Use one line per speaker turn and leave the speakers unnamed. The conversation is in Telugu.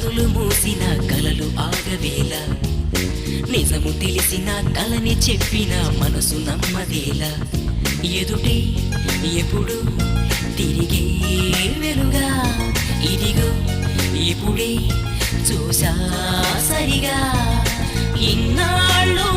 కనులు మూసిన కలలు ఆగవేళ నిజము తెలిసిన కలని చెప్పిన మనసు నమ్మదేలా ఎదుటే ఎప్పుడు తిరిగే వెలుగా ఇదిగో ఇప్పుడే చూసా సరిగా ఇన్నాళ్ళు